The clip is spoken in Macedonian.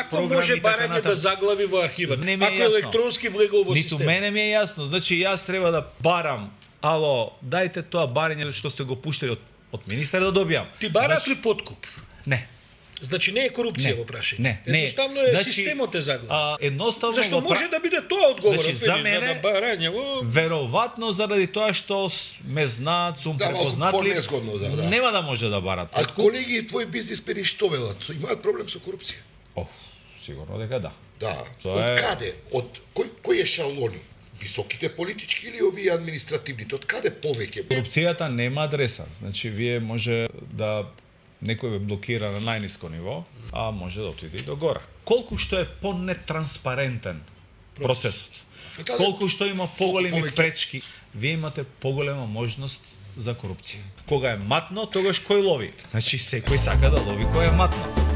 Како може барање да заглави во архивот, ако електронски влегол во системот? Ниту мене ми е јасно. Значи јас треба да барам, ало, дајте тоа барање што сте го пуштали од министар да добијам. Ти бараш ли подкуп? Не. Значи не е корупција во прашање. Не. Едноставно е системот е заглавен. Едноставно зашто може да биде тоа одговорот, значи, за мене, за барање во веројатно заради тоа што ме знаат, сум препознатли. Нема да може да барат. А колеги твои бизнисмени што велат? Имаат проблем со корупција? Сигурно дека да. Да. Од каде? Од кои ешалони? Високите политички или овие административните? Од каде повеќе? Корупцијата нема адреса. Значи вие може да некој ве блокира на најниско ниво, а може да отиде и до гора. Колку што е понетранспарентен процесот, колку што има поголеми пречки, вие имате поголема можност за корупција. Кога е матно, тогаш кој лови? Значи секој сака да лови кој е матно.